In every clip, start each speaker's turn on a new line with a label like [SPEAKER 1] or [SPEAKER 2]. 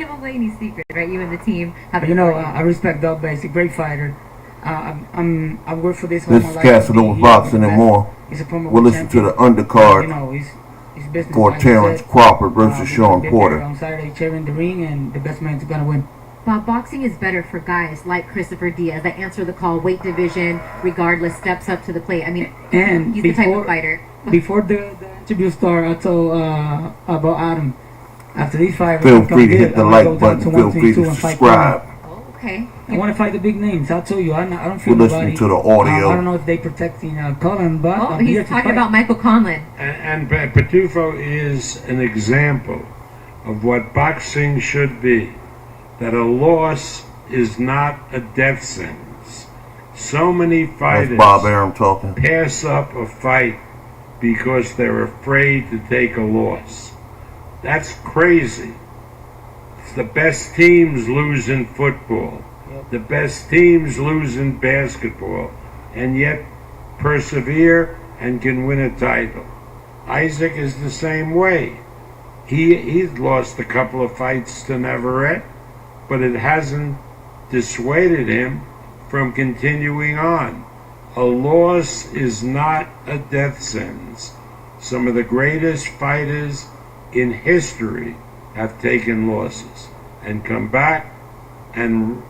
[SPEAKER 1] give away any secret, right? You and the team have.
[SPEAKER 2] I respect Doug, but he's a great fighter. I work for this.
[SPEAKER 3] This is Castle Over Boxing and more. We'll listen to the undercard for Terrence Crawford versus Sean Porter.
[SPEAKER 2] On Saturday, cheering the ring, and the best man's gonna win.
[SPEAKER 1] Bob, boxing is better for guys like Christopher Diaz that answer the call, weight division, regardless, steps up to the plate. I mean,
[SPEAKER 2] and
[SPEAKER 1] he's the type of fighter.
[SPEAKER 2] Before the interview started, I told about Adam. After these five,
[SPEAKER 3] feel free to hit the like button. Feel free to subscribe.
[SPEAKER 1] Oh, okay.
[SPEAKER 2] I want to fight the big names. I'll tell you, I don't feel
[SPEAKER 3] we'll listen to the audio.
[SPEAKER 2] I don't know if they protecting Cullen, but
[SPEAKER 1] I'm he's talking about Michael Conlon.
[SPEAKER 4] And Patufo is an example of what boxing should be. That a loss is not a death sentence. So many fighters
[SPEAKER 3] Bob Arum talking.
[SPEAKER 4] Pass up a fight because they're afraid to take a loss. That's crazy. It's the best teams lose in football. The best teams lose in basketball, and yet persevere and can win a title. Isaac is the same way. He's lost a couple of fights to Navarrete, but it hasn't dissuaded him from continuing on. A loss is not a death sentence. Some of the greatest fighters in history have taken losses and come back and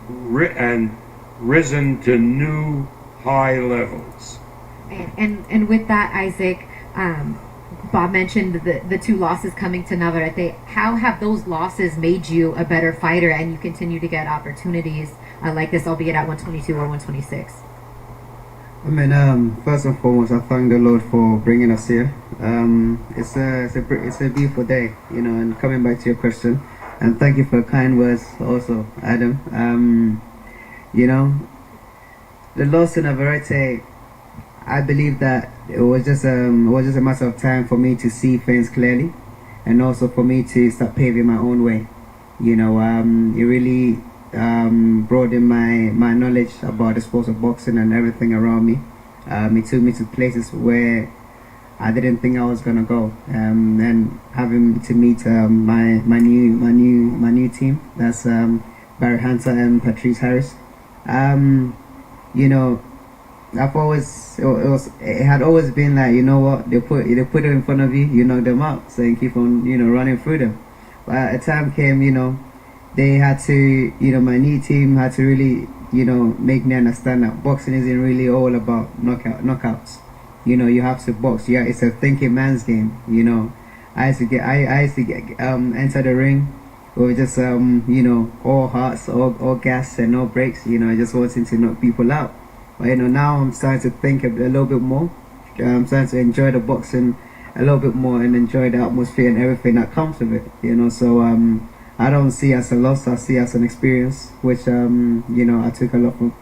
[SPEAKER 4] risen to new high levels.
[SPEAKER 1] And with that, Isaac, Bob mentioned the two losses coming to Navarrete. How have those losses made you a better fighter and you continue to get opportunities like this, albeit at 122 or 126?
[SPEAKER 5] I mean, first and foremost, I thank the Lord for bringing us here. It's a beautiful day, and coming back to your question, and thank you for kind words also, Adam. The loss in Navarrete, I believe that it was just a matter of time for me to see things clearly, and also for me to start paving my own way. It really broadened my knowledge about the sport of boxing and everything around me. It took me to places where I didn't think I was gonna go, and having to meet my new team. That's Barry Hunter and Patrice Harris. It had always been like, they put it in front of you, you knock them out, so you keep on running through them. But a time came, they had to, my new team had to really, make me understand that boxing isn't really all about knockouts. You have to box. Yeah, it's a thinking man's game. I used to get enter the ring with just all hearts, all gas and no brakes. Just wanting to knock people out. But now I'm starting to think a little bit more. I'm starting to enjoy the boxing a little bit more and enjoy the atmosphere and everything that comes with it. So I don't see it as a loss. I see it as an experience, which I took a lot from.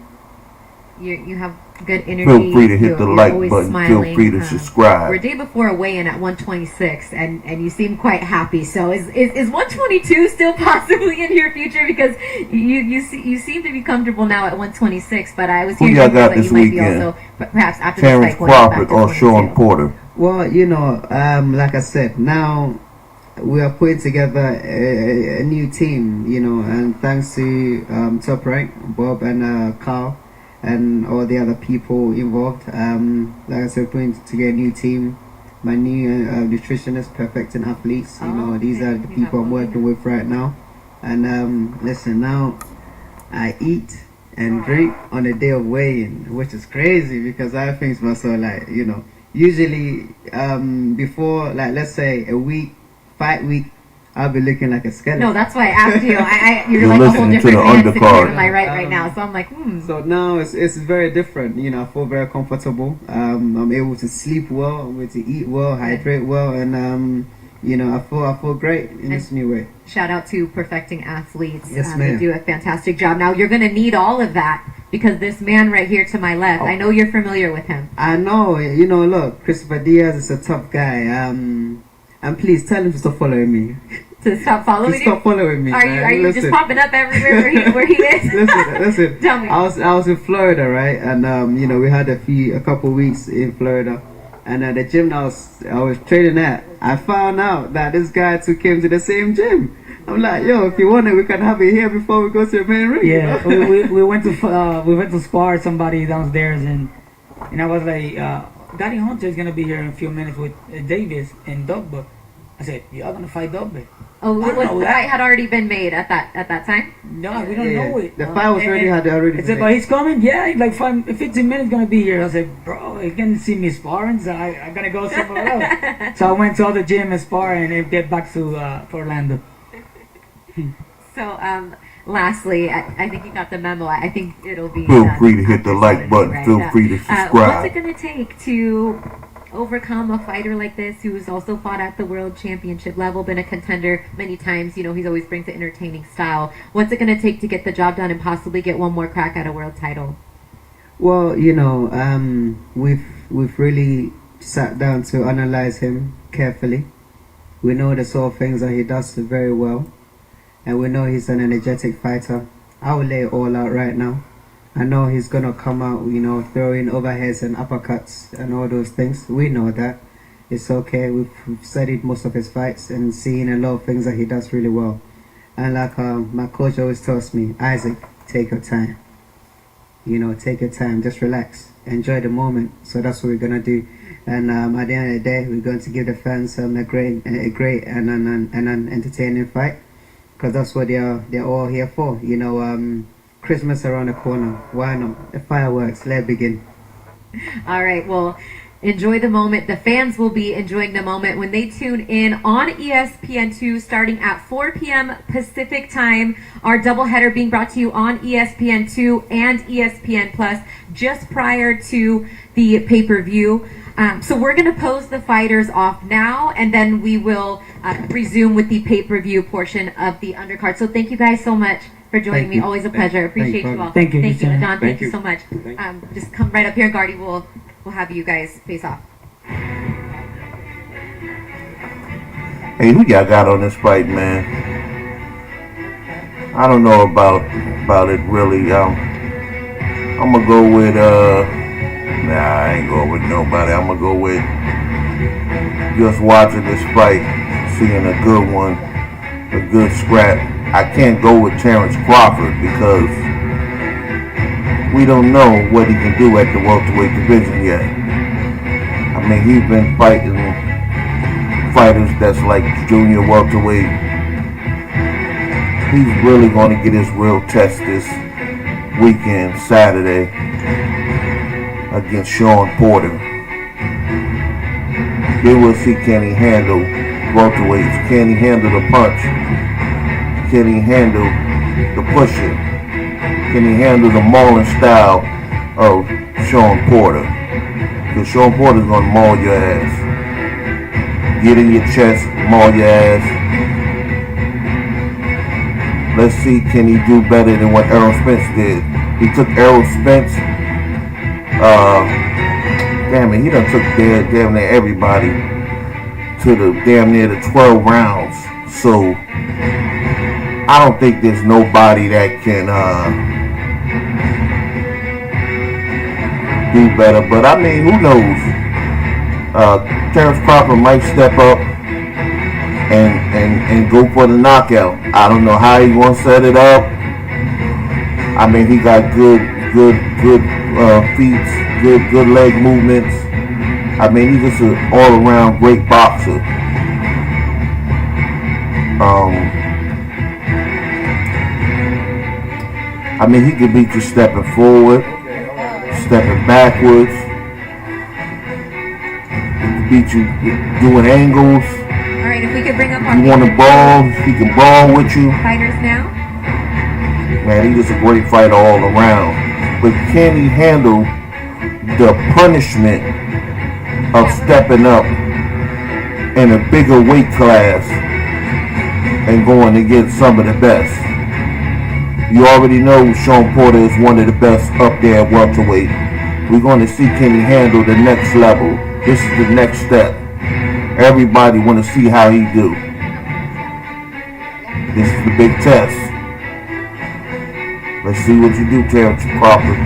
[SPEAKER 1] You have good energy.
[SPEAKER 3] Feel free to hit the like button.
[SPEAKER 1] Smiling.
[SPEAKER 3] Feel free to subscribe.
[SPEAKER 1] We're a day before a weigh-in at 126, and you seem quite happy. So is 122 still possibly in your future? Because you seem to be comfortable now at 126. But I was hearing
[SPEAKER 3] y'all got
[SPEAKER 1] that
[SPEAKER 3] this
[SPEAKER 1] you might be
[SPEAKER 3] weekend?
[SPEAKER 1] also perhaps after
[SPEAKER 3] Terrence
[SPEAKER 1] this fight going back
[SPEAKER 3] Crawford
[SPEAKER 1] to
[SPEAKER 3] or
[SPEAKER 1] 22.
[SPEAKER 3] Sean Porter?
[SPEAKER 5] Well, like I said, now we are putting together a new team, and thanks to Top Rank, Bob and Carl, and all the other people involved. Like I said, putting together a new team. My new nutritionist, perfecting athletes. These are the people I'm working with right now. And listen, now I eat and drink on the day of weigh-in, which is crazy because I think to myself, like, usually before, like, let's say fight week, I'll be looking like a skeleton.
[SPEAKER 1] No, that's why I asked you. You're like a whole different man sitting here to my right now. So I'm like,
[SPEAKER 5] So now it's very different. I feel very comfortable. I'm able to sleep well. I'm able to eat well, hydrate well, and I feel great in this new way.
[SPEAKER 1] Shout out to Perfecting Athletes.
[SPEAKER 5] Yes, ma'am.
[SPEAKER 1] They do a fantastic job. Now you're gonna need all of that because this man right here to my left, I know you're familiar with him.
[SPEAKER 5] I know. Look, Christopher Diaz is a tough guy. And please tell him to stop following me.
[SPEAKER 1] To stop following you?
[SPEAKER 5] Stop following me.
[SPEAKER 1] Are you just popping up everywhere where he is?
[SPEAKER 5] listen.
[SPEAKER 1] Tell me.
[SPEAKER 5] I was in Florida, right? And we had a couple weeks in Florida, and at the gym I was training at, I found out that this guy too came to the same gym. I'm like, yo, if you want it, we can have it here before we go to the main ring.
[SPEAKER 2] Yeah, we went to spar somebody downstairs, and I was like, Daddy Hunter is gonna be here in a few minutes with Davis and Dugba. I said, y'all gonna fight Dugba?
[SPEAKER 1] Oh,
[SPEAKER 2] I don't know
[SPEAKER 1] the
[SPEAKER 2] that.
[SPEAKER 1] fight had already been made at that time.
[SPEAKER 2] No, we don't know it.
[SPEAKER 5] The fight was already had already.
[SPEAKER 2] I said, but he's coming. Yeah, like 15 minutes gonna be here. I said, bro, he can see me sparring, so I gotta go somewhere else. So I went to other gym and spar and then get back to Orlando.
[SPEAKER 1] So, lastly, I think you got the memo. I think it'll be.
[SPEAKER 3] Feel free to hit the like button.
[SPEAKER 1] Right?
[SPEAKER 3] Feel free to
[SPEAKER 1] What's
[SPEAKER 3] subscribe.
[SPEAKER 1] it going to take to overcome a fighter like this who's also fought at the world championship level, been a contender many times? You know, he's always brings an entertaining style. What's it going to take to get the job done and possibly get one more crack at a world title?
[SPEAKER 5] Well, you know, we've really sat down to analyze him carefully. We know the sort of things that he does very well, and we know he's an energetic fighter. I will lay it all out right now. I know he's gonna come out, you know, throwing overheads and uppercuts and all those things. We know that. It's okay. We've studied most of his fights and seen a lot of things that he does really well. And like my coach always tells me, Isaac, take your time. You know, take your time. Just relax. Enjoy the moment. So that's what we're gonna do. And at the end of the day, we're going to give the fans a great and an entertaining fight, because that's what they're all here for. You know, Christmas around the corner. Why not? The fireworks. Let's begin.
[SPEAKER 1] All right. Well, enjoy the moment. The fans will be enjoying the moment when they tune in on ESPN2 starting at 4 p.m. Pacific time. Our doubleheader being brought to you on ESPN2 and ESPN Plus just prior to the pay-per-view. So we're going to pose the fighters off now, and then we will resume with the pay-per-view portion of the undercard. So thank you guys so much for joining me. Always a pleasure. Appreciate you all.
[SPEAKER 2] Thank you.
[SPEAKER 1] Thank you, Adon. Thank
[SPEAKER 4] Thank
[SPEAKER 1] you
[SPEAKER 4] you.
[SPEAKER 1] so much. Just come right up here, Gardy. We'll have you guys face off.
[SPEAKER 3] Hey, who y'all got on this fight, man? I don't know about it really. I'm gonna go with nah, I ain't going with nobody. I'm gonna go with just watching this fight, seeing a good one, a good scrap. I can't go with Terrence Crawford because we don't know what he can do at the welterweight division yet. I mean, he's been fighting fighters that's like junior welterweight. He's really going to get his real test this weekend, Saturday, against Sean Porter. Then we'll see, can he handle welterweights? Can he handle the punch? Can he handle the pushing? Can he handle the mauling style of Sean Porter? Because Sean Porter's going to maul your ass. Get in your chest, maul your ass. Let's see, can he do better than what Errol Spence did? He took Errol Spence. Damn it, he done took damn near everybody to the damn near the 12 rounds. So I don't think there's nobody that can do better. But I mean, who knows? Terrence Crawford might step up and go for the knockout. I don't know how he gonna set it up. I mean, he got good feet, good leg movements. I mean, he's just an all-around great boxer. I mean, he could beat you stepping forward, stepping backwards. He could beat you doing angles.
[SPEAKER 1] All right, if we could bring up our
[SPEAKER 3] You want to brawl, he can brawl with you.
[SPEAKER 1] fighters now.
[SPEAKER 3] Man, he's just a great fighter all around. But can he handle the punishment of stepping up in a bigger weight class and going to get some of the best? You already know Sean Porter is one of the best up there at welterweight. We're going to see, can he handle the next level? This is the next step. Everybody want to see how he do. This is the big test. Let's see what you do, Terrence Crawford.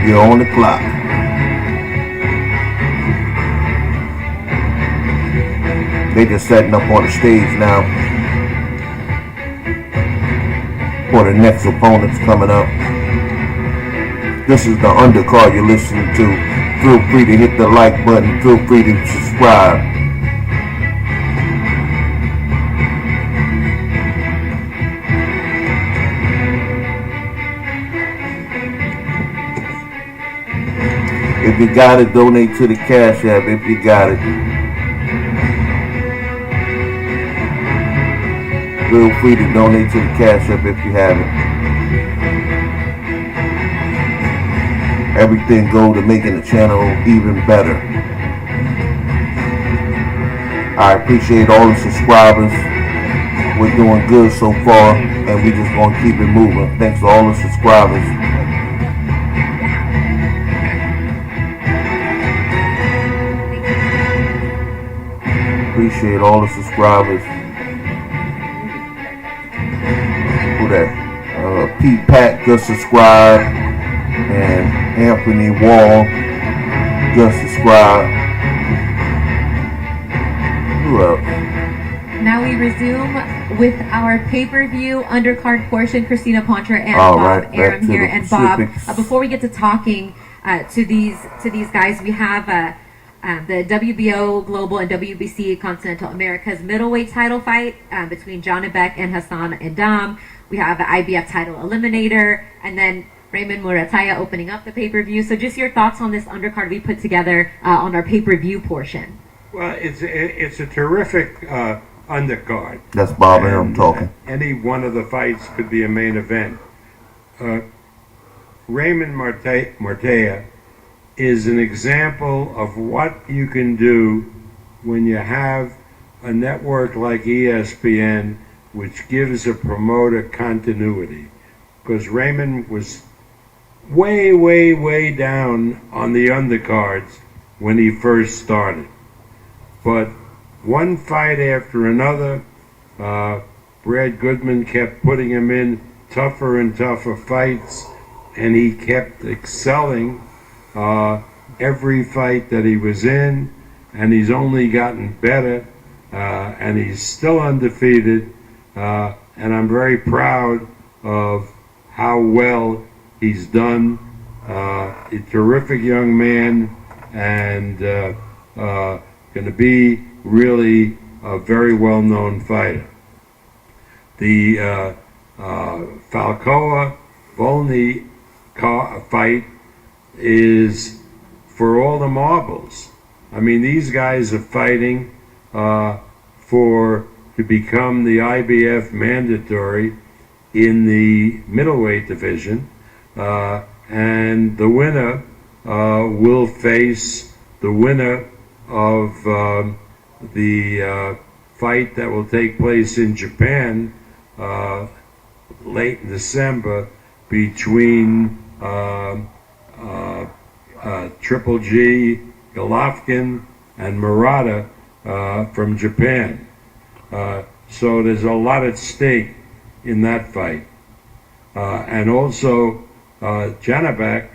[SPEAKER 3] You're on the clock. They just setting up on the stage now. for the next opponents coming up. This is the undercard you're listening to. Feel free to hit the like button. Feel free to subscribe. If you got it, donate to the Cash App if you got it. Feel free to donate to the Cash App if you have it. Everything go to making the channel even better. I appreciate all the subscribers. We're doing good so far, and we just gonna keep it moving. Thanks to all the subscribers. Appreciate all the subscribers. Who that? Pete Pat just subscribed, and Anthony Wall just subscribed. Who else?
[SPEAKER 1] Now we resume with our pay-per-view undercard portion. Christina Poncher and
[SPEAKER 3] All
[SPEAKER 1] Bob
[SPEAKER 3] right, back
[SPEAKER 1] Aram
[SPEAKER 3] to
[SPEAKER 1] here.
[SPEAKER 3] the
[SPEAKER 1] And Bob,
[SPEAKER 3] Pacifics.
[SPEAKER 1] before we get to talking to these guys, we have the WBO Global and WBC Continental America's middleweight title fight between John Abek and Hassan Endam. We have the IBF title eliminator, and then Raymond Murataya opening up the pay-per-view. So just your thoughts on this undercard we put together on our pay-per-view portion.
[SPEAKER 4] Well, it's a terrific undercard.
[SPEAKER 3] That's Bob Aram
[SPEAKER 4] And,
[SPEAKER 3] talking.
[SPEAKER 4] Any one of the fights could be a main event. Raymond Murataya is an example of what you can do when you have a network like ESPN, which gives a promoter continuity. Because Raymond was way, way, way down on the undercards when he first started. But one fight after another, Brad Goodman kept putting him in tougher and tougher fights, and he kept excelling every fight that he was in, and he's only gotten better, and he's still undefeated, and I'm very proud of how well he's done. A terrific young man, and going to be really a very well-known fighter. The Falcoa Volny fight is for all the marbles. I mean, these guys are fighting to become the IBF mandatory in the middleweight division, and the winner will face the winner of the fight that will take place in Japan late in December between Triple G, Golovkin, and Murata from Japan. So there's a lot at stake in that fight. And also, Janabek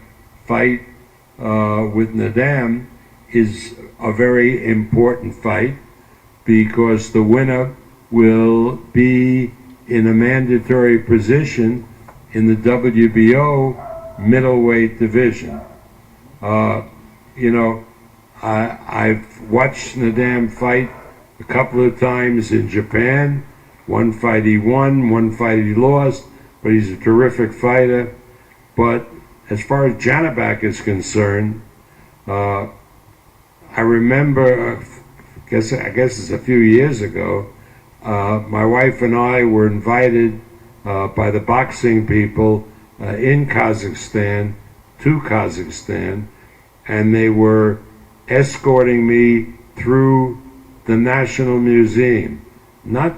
[SPEAKER 4] fight with Nadam is a very important fight because the winner will be in a mandatory position in the WBO middleweight division. You know, I've watched Nadam fight a couple of times in Japan. One fight he won, one fight he lost, but he's a terrific fighter. But as far as Janabek is concerned, I remember, I guess it's a few years ago, my wife and I were invited by the boxing people in Kazakhstan to Kazakhstan, and they were escorting me through the National Museum. Not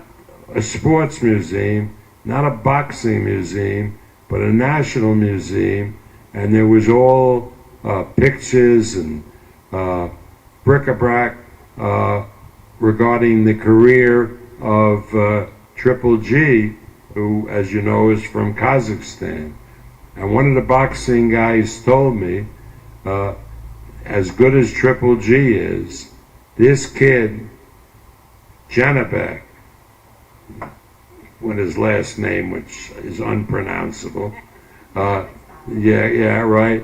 [SPEAKER 4] a sports museum, not a boxing museum, but a national museum, and there was all pictures and bric-a-brac regarding the career of Triple G, who, as you know, is from Kazakhstan. And one of the boxing guys told me, as good as Triple G is, this kid, Janabek, with his last name, which is unpronounceable. Yeah, right.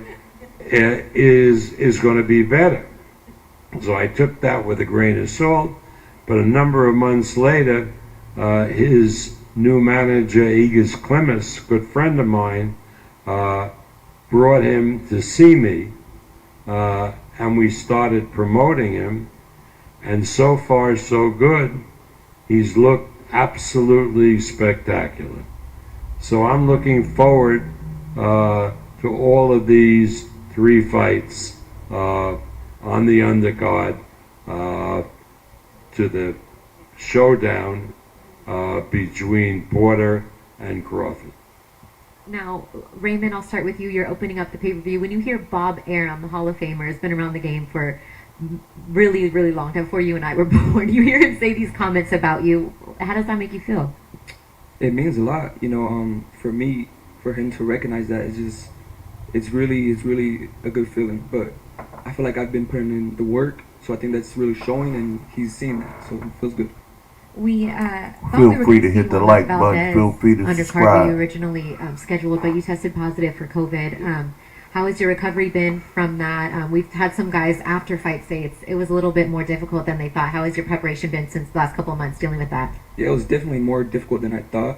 [SPEAKER 4] Is going to be better. So I took that with a grain of salt. But a number of months later, his new manager, Igis Klimas, good friend of mine, brought him to see me, and we started promoting him. And so far, so good. He's looked absolutely spectacular. So I'm looking forward to all of these 3 fights on the undercard to the showdown between Porter and Crawford.
[SPEAKER 1] Now, Raymond, I'll start with you. You're opening up the pay-per-view. When you hear Bob Arum, the Hall of Famer, has been around the game for really, really long time, before you and I were born. You hear him say these comments about you. How does that make you feel?
[SPEAKER 6] It means a lot, for me, for him to recognize that. It's really a good feeling. But I feel like I've been putting in the work, so I think that's really showing, and he's seeing that, so it feels good.
[SPEAKER 1] We
[SPEAKER 3] Feel free to hit the like button. Feel free to
[SPEAKER 1] undercard
[SPEAKER 3] subscribe.
[SPEAKER 1] you originally scheduled, but you tested positive for COVID. How has your recovery been from that? We've had some guys after fight say it was a little bit more difficult than they thought. How has your preparation been since the last couple of months dealing with that?
[SPEAKER 6] Yeah, it was definitely more difficult than I thought.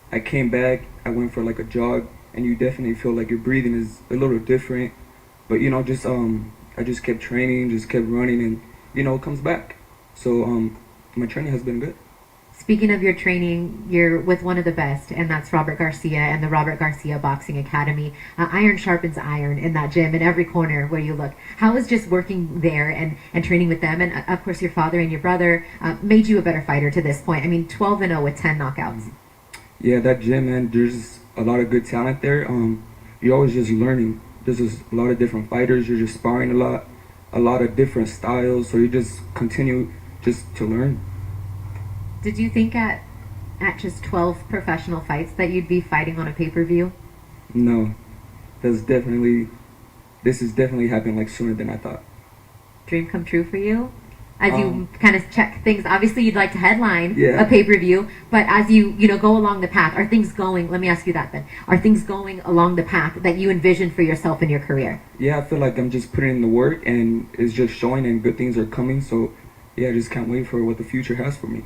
[SPEAKER 6] I came back, I went for like a jog, and you definitely feel like your breathing is a little different. But I just kept training, just kept running, and it comes back. So my training has been good.
[SPEAKER 1] Speaking of your training, you're with one of the best, and that's Robert Garcia and the Robert Garcia Boxing Academy. Iron sharpens iron in that gym in every corner where you look. How is just working there and training with them, and of course your father and your brother made you a better fighter to this point? I mean, 12-0 with 10 knockouts.
[SPEAKER 6] Yeah, that gym, man, there's a lot of good talent there. You're always just learning. There's just a lot of different fighters. You're just sparring a lot of different styles, so you just continue just to learn.
[SPEAKER 1] Did you think at just 12 professional fights that you'd be fighting on a pay-per-view?
[SPEAKER 6] No, this is definitely happening like sooner than I thought.
[SPEAKER 1] Dream come true for you? As you kind of check things, obviously you'd like to headline
[SPEAKER 6] Yeah.
[SPEAKER 1] a pay-per-view, but as you go along the path, are things going, let me ask you that then, are things going along the path that you envisioned for yourself in your career?
[SPEAKER 6] Yeah, I feel like I'm just putting in the work, and it's just showing, and good things are coming, so yeah, I just can't wait for what the future has for me.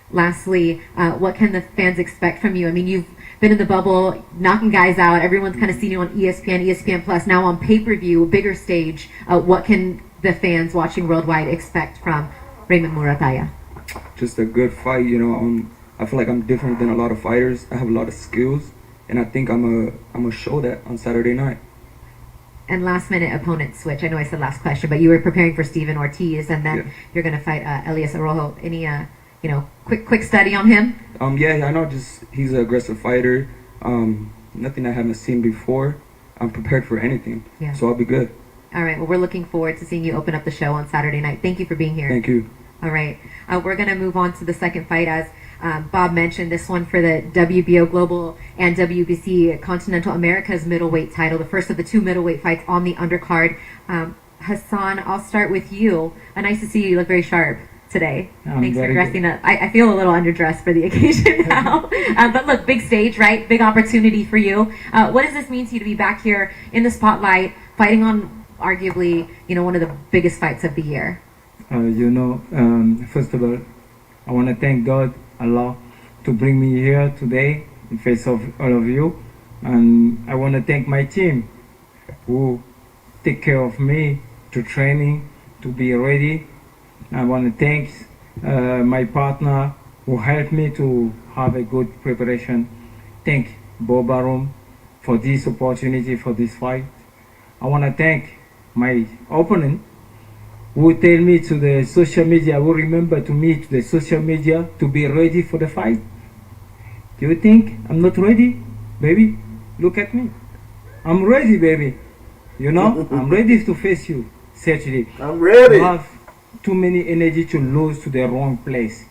[SPEAKER 1] Lastly, what can the fans expect from you? I mean, you've been in the bubble, knocking guys out. Everyone's kind of seen you on ESPN, ESPN Plus. Now on pay-per-view, bigger stage. What can the fans watching worldwide expect from Raymond Murataya?
[SPEAKER 6] Just a good fight, I feel like I'm different than a lot of fighters. I have a lot of skills, and I think I'm a show that on Saturday night.
[SPEAKER 1] And last-minute opponent switch. I know I said last question, but you were preparing for Steven Ortiz, and then you're going to fight Elias Arrojo. Any quick study on him?
[SPEAKER 6] Yeah, I know. Just he's an aggressive fighter. Nothing I haven't seen before. I'm prepared for anything, so I'll be good.
[SPEAKER 1] All right. Well, we're looking forward to seeing you open up the show on Saturday night. Thank you for being here.
[SPEAKER 6] Thank you.
[SPEAKER 1] All right. We're going to move on to the second fight, as Bob mentioned, this one for the WBO Global and WBC Continental America's middleweight title, the first of the 2 middleweight fights on the undercard. Hassan, I'll start with you. Nice to see you. You look very sharp today. Thanks for dressing up. I feel a little underdressed for the occasion now. But look, big stage, right? Big opportunity for you. What does this mean to you to be back here in the spotlight, fighting on arguably, one of the biggest fights of the year?
[SPEAKER 2] First of all, I want to thank God, Allah, to bring me here today in face of all of you. And I want to thank my team who take care of me to training, to be ready. I want to thank my partner who helped me to have a good preparation. Thank Bob Arum for this opportunity, for this fight. I want to thank my opponent who tell me to the social media, who remember to me to the social media to be ready for the fight. Do you think I'm not ready? Baby, look at me. I'm ready, baby. I'm ready to face you, certainly.
[SPEAKER 3] I'm ready.
[SPEAKER 2] I have too many energy to lose to the wrong place.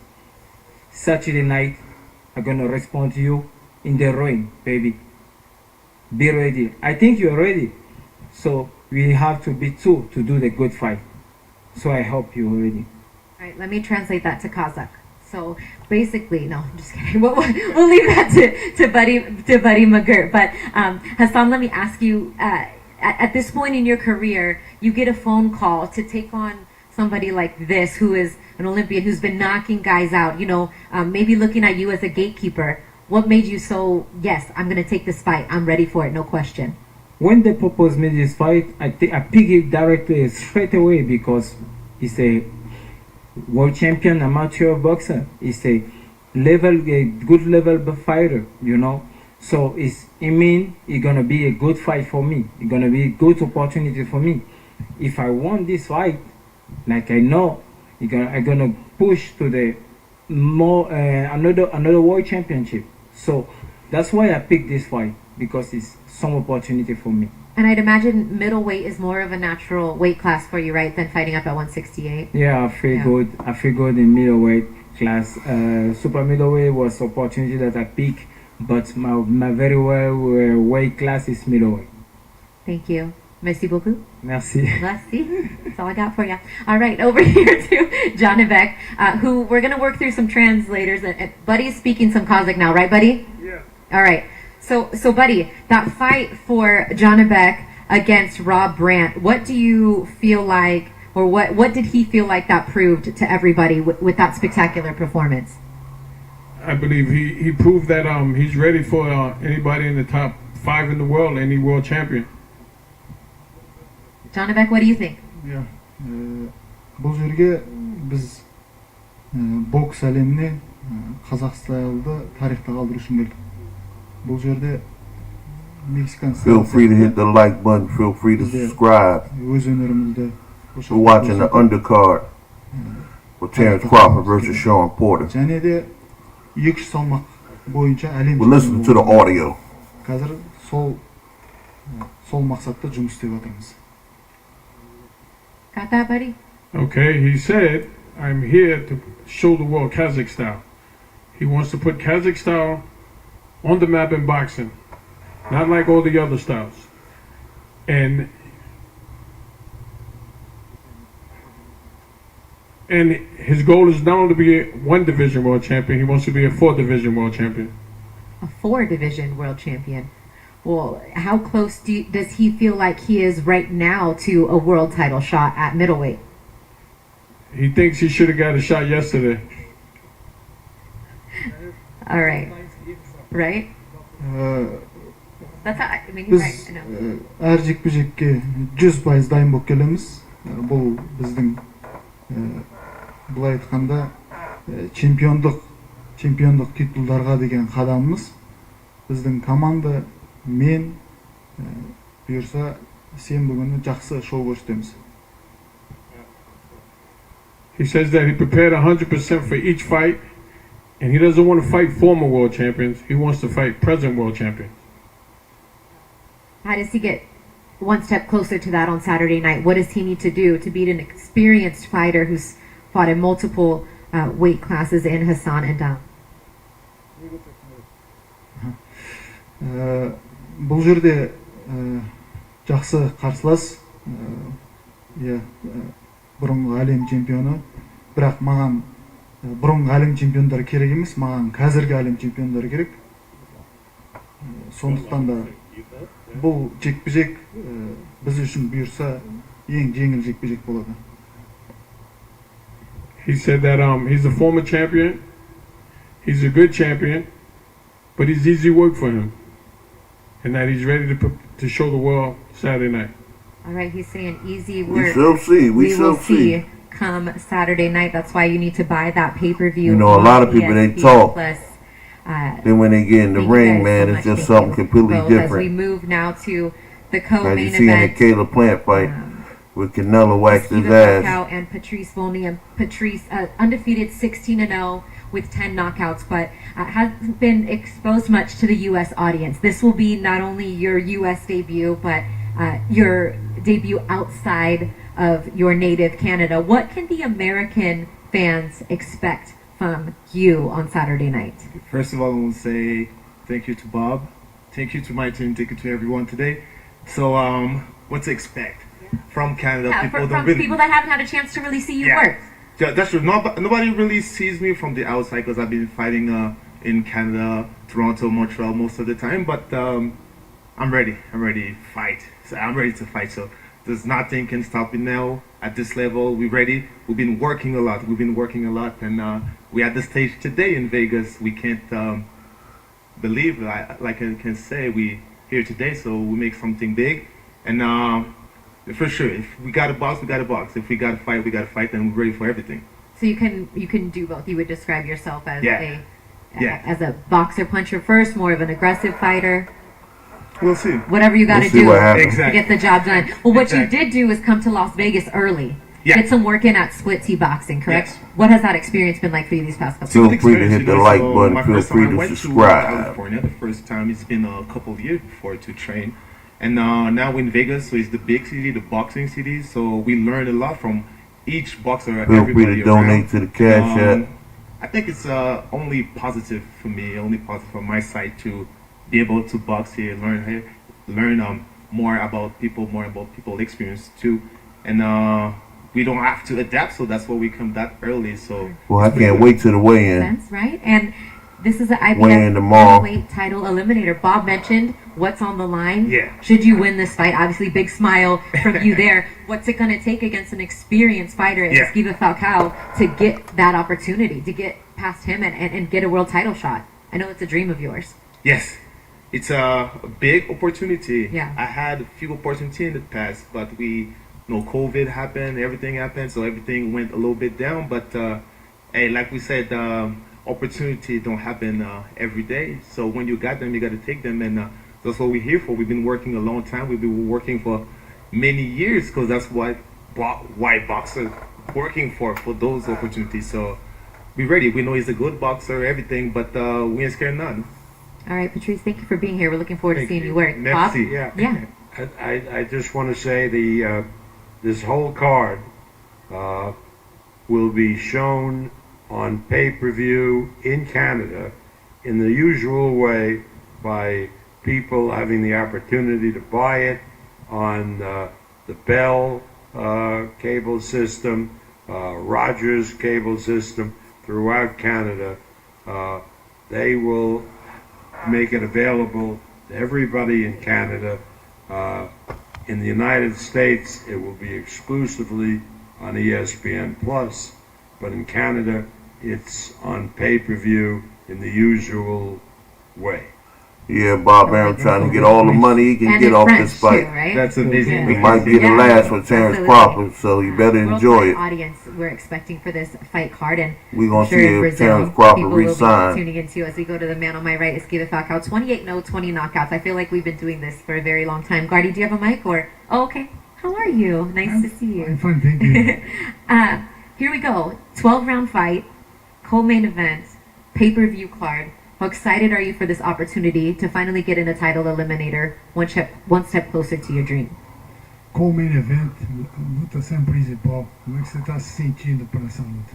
[SPEAKER 2] Saturday night, I'm gonna respond to you in the ring, baby. Be ready. I think you're ready. So we have to be two to do the good fight. So I hope you're ready.
[SPEAKER 1] All right, let me translate that to Kazakh. So basically, no, I'm just kidding. We'll leave that to Buddy McGirt. But Hassan, let me ask you: at this point in your career, you get a phone call to take on somebody like this, who is an Olympian, who's been knocking guys out. Maybe looking at you as a gatekeeper. What made you so? Yes, I'm going to take this fight. I'm ready for it. No question.
[SPEAKER 2] When they proposed me this fight, I picked it directly straight away because it's a world champion amateur boxer. It's a good level fighter, So it's gonna be a good fight for me. It's gonna be a good opportunity for me. If I won this fight, like I know, I'm gonna push to the another world championship. So that's why I picked this fight, because it's some opportunity for me.
[SPEAKER 1] And I'd imagine middleweight is more of a natural weight class for you, right, than fighting up at 168?
[SPEAKER 2] Yeah, I feel good. I feel good in middleweight class. Super middleweight was opportunity that I picked, but my very well weight class is middleweight.
[SPEAKER 1] Thank you. Merci beaucoup.
[SPEAKER 2] Merci.
[SPEAKER 1] Merci. That's all I got for you. All right, over here to Janibek, who we're going to work through some translators. Buddy's speaking some Kazakh now, right, Buddy?
[SPEAKER 4] Yeah.
[SPEAKER 1] All right. So Buddy, that fight for Janibek against Rob Brandt, what do you feel like, or what did he feel like that proved to everybody with that spectacular performance?
[SPEAKER 7] I believe he proved that he's ready for anybody in the top 5 in the world, any world champion.
[SPEAKER 1] Janibek, what do you think?
[SPEAKER 8] Бұл жерге біз бокс әлеміне қазақ стайлды тарихта қалдыру үшін келдік. Бұл жерде Мексикан
[SPEAKER 3] Feel free to hit the like button. Feel free to subscribe.
[SPEAKER 8] өз өнерімізді
[SPEAKER 3] We're watching the undercard for Terrence Crawford versus Sean Porter.
[SPEAKER 8] және де 200 салмақ бойынша әлем
[SPEAKER 3] We're listening to the audio.
[SPEAKER 8] қазір сол мақсатта жұмыс істеп жатырмыз.
[SPEAKER 1] Got that, Buddy?
[SPEAKER 7] Okay, he said, I'm here to show the world Kazakh style. He wants to put Kazakh style on the map in boxing, not like all the other styles. And his goal is not only to be a 1 division world champion, he wants to be a 4 division world champion.
[SPEAKER 1] A 4 division world champion. Well, how close does he feel like he is right now to a world title shot at middleweight?
[SPEAKER 7] He thinks he should have got a shot yesterday.
[SPEAKER 1] All right. Right? That's how, I mean,
[SPEAKER 8] Біз
[SPEAKER 1] right, I know.
[SPEAKER 8] әр жекпе-жекке 100% дайын болып келеміз. Бұл біздің былай айтқанда чемпиондық титулдарға деген қадамымыз. Біздің команда мен бұйырса сенбі күні жақсы шоу көрсетеміз.
[SPEAKER 7] He says that he prepared 100% for each fight, and he doesn't want to fight former world champions. He wants to fight present world champions.
[SPEAKER 1] How does he get one step closer to that on Saturday night? What does he need to do to beat an experienced fighter who's fought in multiple weight classes in Hassan and Dam?
[SPEAKER 8] Бұл жерде жақсы қарсылас, бұрынғы әлем чемпионы, бірақ маған бұрынғы әлем чемпиондары керек емес, маған қазіргі әлем чемпиондары керек. Сондықтан да бұл жекпе-жек біз үшін бұйырса ең жеңіл жекпе-жек болады.
[SPEAKER 7] He said that he's a former champion, he's a good champion, but it's easy work for him, and that he's ready to show the world Saturday night.
[SPEAKER 1] All right, he's saying easy work.
[SPEAKER 3] We shall see. We shall
[SPEAKER 1] will see come Saturday night. That's why you need to buy that pay-per-view.
[SPEAKER 3] You know, a lot of people, they
[SPEAKER 1] ESPN
[SPEAKER 3] talk.
[SPEAKER 1] Plus,
[SPEAKER 3] Then when they get in the
[SPEAKER 1] thank you
[SPEAKER 3] ring,
[SPEAKER 1] guys
[SPEAKER 3] man,
[SPEAKER 1] so
[SPEAKER 3] it's
[SPEAKER 1] much.
[SPEAKER 3] just
[SPEAKER 1] Thank
[SPEAKER 3] something
[SPEAKER 1] you
[SPEAKER 3] completely
[SPEAKER 1] both. As we
[SPEAKER 3] different.
[SPEAKER 1] move now to the
[SPEAKER 3] As
[SPEAKER 1] co-main
[SPEAKER 3] you see in the
[SPEAKER 1] event.
[SPEAKER 3] Caleb Plant fight, with Canelo waxed his
[SPEAKER 1] Steven
[SPEAKER 3] ass.
[SPEAKER 1] Knockout and Patrice Volney, and Patrice undefeated 16-0 with 10 knockouts, but hasn't been exposed much to the U.S. audience. This will be not only your U.S. debut, but your debut outside of your native Canada. What can the American fans expect from you on Saturday night?
[SPEAKER 9] First of all, I want to say thank you to Bob, thank you to my team, thank you to everyone today. So, what to expect from Canada?
[SPEAKER 1] Yeah,
[SPEAKER 9] People
[SPEAKER 1] from
[SPEAKER 9] don't really.
[SPEAKER 1] people that haven't had a chance to really see you
[SPEAKER 9] Yeah.
[SPEAKER 1] work.
[SPEAKER 9] Yeah, that's true. Nobody really sees me from the outside because I've been fighting in Canada, Toronto, Montreal most of the time. But I'm ready. I'm ready to fight. So I'm ready to fight. So there's nothing can stop me now. At this level, we're ready. We've been working a lot. And we're at the stage today in Vegas. We can't believe, like I can say, we here today. So we make something big. And for sure, if we got a box, we got a box. If we got to fight, we got to fight. And we're ready for everything.
[SPEAKER 1] So you can do both. You would describe yourself as
[SPEAKER 9] Yeah.
[SPEAKER 1] as a boxer puncher first, more of an aggressive fighter.
[SPEAKER 9] We'll see.
[SPEAKER 1] Whatever you got to
[SPEAKER 3] We'll see
[SPEAKER 1] do
[SPEAKER 3] what
[SPEAKER 1] to
[SPEAKER 3] happens.
[SPEAKER 9] Exactly.
[SPEAKER 1] get the job done. Well, what
[SPEAKER 9] Exactly.
[SPEAKER 1] you did do is come to Las Vegas early.
[SPEAKER 9] Yeah.
[SPEAKER 1] Get some work in at Split T Boxing, correct?
[SPEAKER 9] Yes.
[SPEAKER 1] What has that experience been like for you these past couple
[SPEAKER 3] Feel
[SPEAKER 1] months?
[SPEAKER 3] free to hit the like button.
[SPEAKER 9] My
[SPEAKER 3] Feel
[SPEAKER 9] first
[SPEAKER 3] free
[SPEAKER 9] time I
[SPEAKER 3] to
[SPEAKER 9] went
[SPEAKER 3] subscribe.
[SPEAKER 9] to California. The first time, it's been a couple of years before to train. And now we're in Vegas, so it's the big city, the boxing city. So we learn a lot from each boxer.
[SPEAKER 3] Feel free
[SPEAKER 9] everybody
[SPEAKER 3] to donate
[SPEAKER 9] around.
[SPEAKER 3] to the Cash App.
[SPEAKER 9] I think it's only positive for me, only positive from my side to be able to box here, learn more about people experience too, and we don't have to adapt, so that's why we come that early. So
[SPEAKER 3] Well, I can't wait to the weigh-in.
[SPEAKER 1] Sense, right? And this is an
[SPEAKER 3] Weigh in
[SPEAKER 1] IBF
[SPEAKER 3] tomorrow.
[SPEAKER 1] middleweight title eliminator. Bob mentioned what's on the line.
[SPEAKER 9] Yeah.
[SPEAKER 1] Should you win this fight? Obviously, big smile from you there. What's it going to take against an experienced fighter in
[SPEAKER 9] Yeah.
[SPEAKER 1] Esquiva Falcao to get that opportunity, to get past him and get a world title shot? I know it's a dream of yours.
[SPEAKER 9] yes, it's a big opportunity.
[SPEAKER 1] Yeah.
[SPEAKER 9] I had a few opportunities in the past, but COVID happened, everything happened, so everything went a little bit down. But hey, like we said, opportunity don't happen every day. So when you got them, you got to take them, and that's what we're here for. We've been working a long time. We've been working for many years because that's why boxers working for those opportunities. So we're ready. We know he's a good boxer, everything, but we ain't scared none.
[SPEAKER 1] All right, Patrice, thank you for being here. We're looking forward to
[SPEAKER 4] Thank
[SPEAKER 1] seeing
[SPEAKER 4] you.
[SPEAKER 1] you work.
[SPEAKER 9] Merci.
[SPEAKER 1] Bob?
[SPEAKER 4] Yeah.
[SPEAKER 1] Yeah.
[SPEAKER 4] I just want to say this whole card will be shown on pay-per-view in Canada in the usual way by people having the opportunity to buy it on the Bell cable system, Rogers cable system throughout Canada. They will make it available to everybody in Canada. In the United States, it will be exclusively on ESPN Plus, but in Canada, it's on pay-per-view in the usual way.
[SPEAKER 3] Yeah, Bob Arum trying to get all the money he can
[SPEAKER 1] And
[SPEAKER 3] get
[SPEAKER 1] in
[SPEAKER 3] off
[SPEAKER 1] French,
[SPEAKER 3] this fight.
[SPEAKER 1] too, right?
[SPEAKER 9] That's amazing.
[SPEAKER 3] It might be the
[SPEAKER 1] Yeah.
[SPEAKER 3] last for Terrence
[SPEAKER 1] Absolutely.
[SPEAKER 3] Crawford, so you better enjoy
[SPEAKER 1] Worldwide
[SPEAKER 3] it.
[SPEAKER 1] audience we're expecting for this fight card, and
[SPEAKER 3] We're going
[SPEAKER 1] I'm
[SPEAKER 3] to
[SPEAKER 1] sure
[SPEAKER 3] see
[SPEAKER 1] in
[SPEAKER 3] if
[SPEAKER 1] Brazil,
[SPEAKER 3] Terrence Crawford
[SPEAKER 1] people will be
[SPEAKER 3] resign.
[SPEAKER 1] tuning into as we go to the man on my right, Esquiva Falcao. 28-0, 20 knockouts. I feel like we've been doing this for a very long time. Guardy, do you have a mic? Or okay. How are you? Nice to see you.
[SPEAKER 10] I'm fine, thank you.
[SPEAKER 1] Here we go. 12-round fight, co-main event, pay-per-view card. How excited are you for this opportunity to finally get in a title eliminator one step closer to your dream?
[SPEAKER 10] Com o main event, lutação principal, como é que você está se sentindo para essa luta?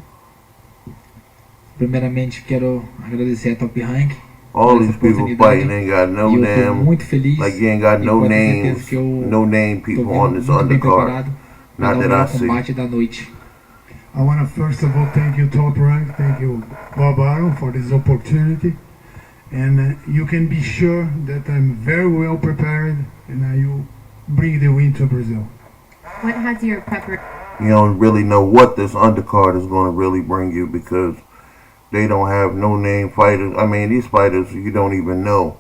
[SPEAKER 11] Primeiramente, quero agradecer a Top Rank.
[SPEAKER 3] All
[SPEAKER 11] por
[SPEAKER 3] these
[SPEAKER 11] essa
[SPEAKER 3] people
[SPEAKER 11] oportunidade.
[SPEAKER 3] fighting ain't got no
[SPEAKER 11] E eu tô
[SPEAKER 3] damn,
[SPEAKER 11] muito feliz.
[SPEAKER 3] like you ain't got
[SPEAKER 11] e
[SPEAKER 3] no
[SPEAKER 11] pode ter certeza
[SPEAKER 3] names,
[SPEAKER 11] que eu
[SPEAKER 3] no name
[SPEAKER 11] tô
[SPEAKER 3] people
[SPEAKER 11] vindo
[SPEAKER 3] on this
[SPEAKER 11] muito bem
[SPEAKER 3] undercard.
[SPEAKER 11] preparado para
[SPEAKER 3] Not
[SPEAKER 11] dar o
[SPEAKER 3] that
[SPEAKER 11] melhor
[SPEAKER 3] I see.
[SPEAKER 11] combate da noite.
[SPEAKER 10] I want to first of all thank you Top Rank, thank you Bob Arum for this opportunity, and you can be sure that I'm very well prepared and I will bring the win to Brazil.
[SPEAKER 1] What has your preparation?
[SPEAKER 3] You don't really know what this undercard is going to really bring you because they don't have no name fighters. I mean, these fighters you don't even know.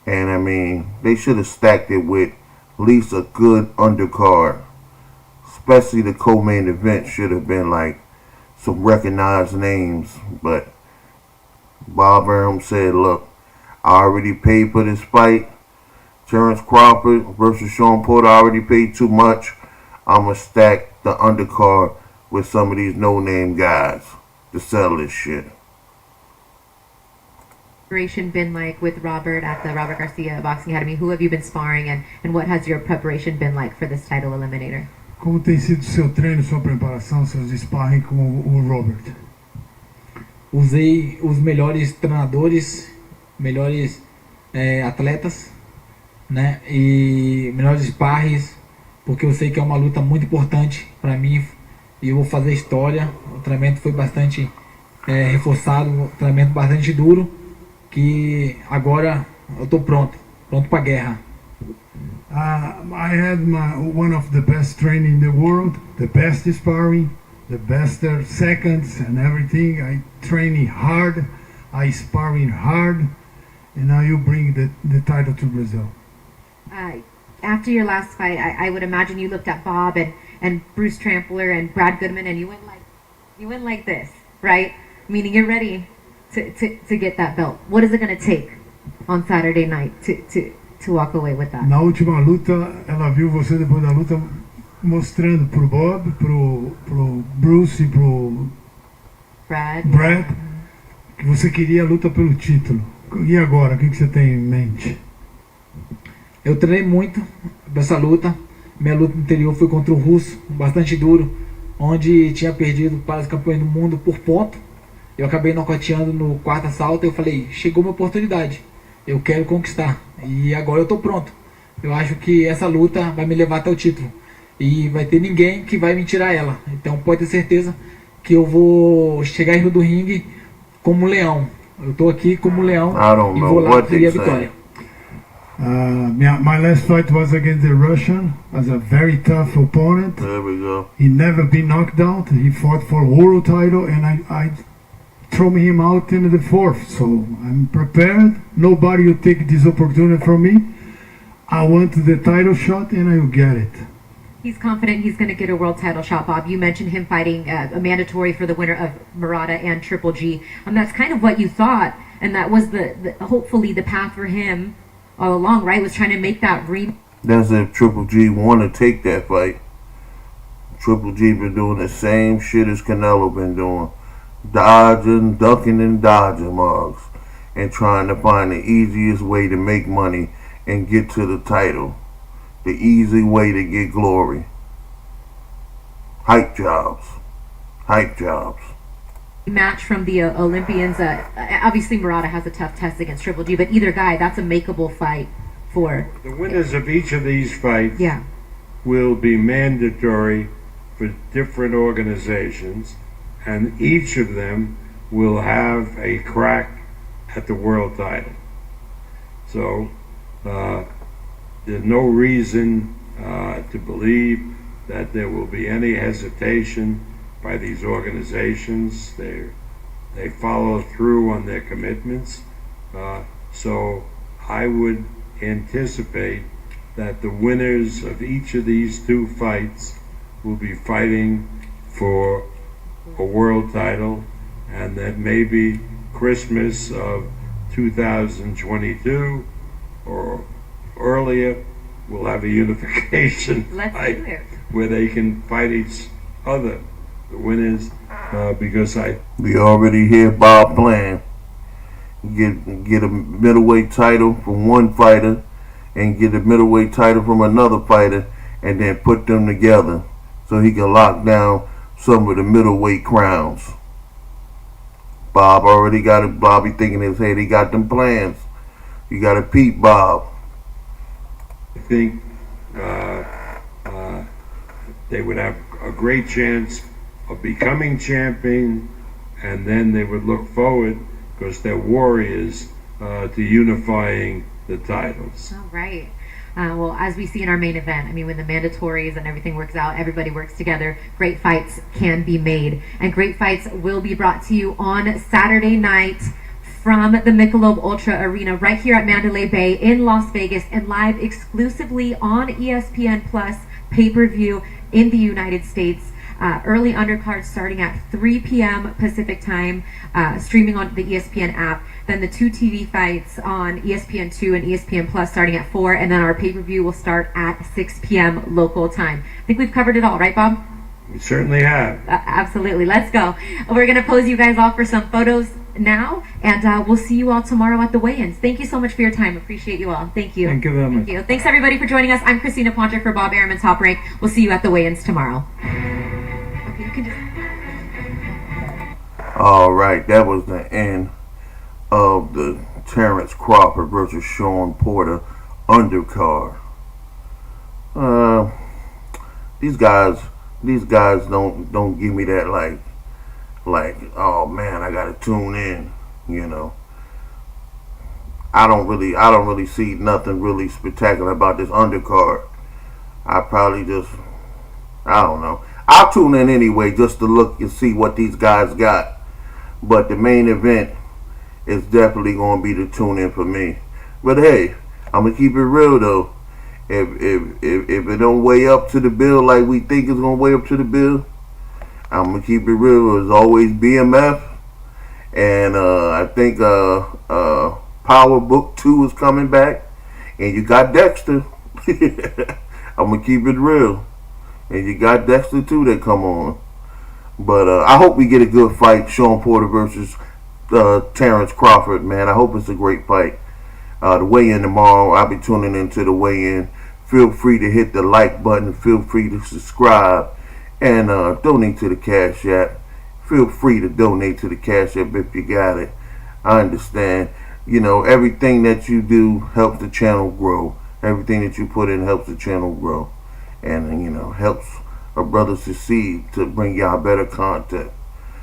[SPEAKER 3] And I mean, they should have stacked it with at least a good undercard. Especially the co-main event should have been like some recognized names. But Bob Arum said, look, I already paid for this fight. Terrence Crawford versus Sean Porter, I already paid too much. I'm going to stack the undercard with some of these no-name guys to sell this shit.
[SPEAKER 1] Preparation been like with Robert at the Robert Garcia Boxing Academy? Who have you been sparring, and what has your preparation been like for this title eliminator?
[SPEAKER 10] Como tem sido seu treino, sua preparação, seus sparring com o Robert?
[SPEAKER 11] Usei os melhores treinadores, melhores atletas, né? E melhores sparres, porque eu sei que é uma luta muito importante para mim. e eu vou fazer história. O treinamento foi bastante reforçado, um treinamento bastante duro, que agora eu tô pronto pra guerra.
[SPEAKER 10] I had one of the best training in the world, the best sparring, the best seconds and everything. I training hard, I sparring hard, and now you bring the title to Brazil.
[SPEAKER 1] After your last fight, I would imagine you looked at Bob and Bruce Trampler and Brad Goodman, and you went like this, right? Meaning you're ready to get that belt. What is it going to take on Saturday night to walk away with that?
[SPEAKER 10] Na última luta, ela viu você depois da luta mostrando pro Bob, pro Bruce e pro Brad que você queria a luta pelo título. E agora, o que você tem em mente?
[SPEAKER 11] Eu treinei muito pra essa luta. Minha luta anterior foi contra o russo, bastante duro, onde tinha perdido para os campeões do mundo por ponto. Eu acabei nocauteando no quarto assalto e eu falei, chegou minha oportunidade, eu quero conquistar. E agora eu tô pronto. Eu acho que essa luta vai me levar até o título. E vai ter ninguém que vai me tirar ela. Então pode ter certeza que eu vou chegar no do ringue como um leão. Eu tô aqui como um leão e vou lá conseguir a vitória.
[SPEAKER 10] My last fight was against the Russian, as a very tough opponent.
[SPEAKER 3] There we go.
[SPEAKER 10] He never been knocked out. He fought for world title, and I threw him out in the fourth. So I'm prepared. Nobody will take this opportunity from me. I want the title shot, and I will get it.
[SPEAKER 1] He's confident he's going to get a world title shot, Bob. You mentioned him fighting a mandatory for the winner of Murata and Triple G. That's kind of what you thought, and that was the hopefully the path for him all along, right? Was trying to make that
[SPEAKER 3] That's if Triple G want to take that fight. Triple G been doing the same shit as Canelo been doing. Dodging, ducking and dodging mugs. And trying to find the easiest way to make money and get to the title. The easy way to get glory. Hype jobs. Hype jobs.
[SPEAKER 1] match from the Olympians. Obviously, Murata has a tough test against Triple G, but either guy, that's a makeable fight for.
[SPEAKER 4] The winners of each of these fights
[SPEAKER 1] Yeah.
[SPEAKER 4] will be mandatory for different organizations, and each of them will have a crack at the world title. So there's no reason to believe that there will be any hesitation by these organizations. They follow through on their commitments. So I would anticipate that the winners of each of these two fights will be fighting for a world title, and that maybe Christmas of 2022 or earlier we'll have a unification fight where they can fight each other, the winners, because
[SPEAKER 3] we already hear Bob plan. Get a middleweight title from one fighter and get a middleweight title from another fighter, and then put them together so he can lock down some of the middleweight crowns. Bob already got it. Bobby thinking in his head he got them plans. You got to peep Bob.
[SPEAKER 4] I think they would have a great chance of becoming champion, and then they would look forward, because they're warriors, to unifying the titles.
[SPEAKER 1] All right. Well, as we see in our main event, I mean, when the mandatories and everything works out, everybody works together, great fights can be made. And great fights will be brought to you on Saturday night from the Michelob Ultra Arena right here at Mandalay Bay in Las Vegas, and live exclusively on ESPN Plus pay-per-view in the United States. Early undercards starting at 3 p.m. Pacific time, streaming on the ESPN app. Then the two TV fights on ESPN2 and ESPN Plus starting at 4, and then our pay-per-view will start at 6 p.m. local time. I think we've covered it all, right, Bob?
[SPEAKER 4] We certainly have.
[SPEAKER 1] Absolutely. Let's go. We're going to pose you guys off for some photos now, and we'll see you all tomorrow at the weigh-ins. Thank you so much for your time. Appreciate you all. Thank you.
[SPEAKER 2] Thank you very much.
[SPEAKER 1] Thank you. Thanks, everybody, for joining us. I'm Christina Poncher for Bob Arum and Top Rank. We'll see you at the weigh-ins tomorrow. Okay, you can just...
[SPEAKER 3] All right, that was the end of the Terrence Crawford versus Sean Porter undercard. These guys these guys don't give me that like oh man, I gotta tune in. You know, I don't really see nothing really spectacular about this undercard. I probably just, I don't know. I'll tune in anyway just to look and see what these guys got. But the main event is definitely going to be the tune in for me. But hey, I'm gonna keep it real though. If it don't weigh up to the bill like we think it's gonna weigh up to the bill, I'm gonna keep it real. It's always BMF, and I think Power Book 2 is coming back, and you got Dexter. I'm gonna keep it real, and you got Dexter too that come on. But I hope we get a good fight, Sean Porter versus Terrence Crawford. Man, I hope it's a great fight. The weigh-in tomorrow, I'll be tuning into the weigh-in. Feel free to hit the like button. Feel free to subscribe and donate to the Cash App. Feel free to donate to the Cash App if you got it. I understand. You know, everything that you do helps the channel grow. Everything that you put in helps the channel grow. And, you know, helps a brother succeed to bring y'all better content.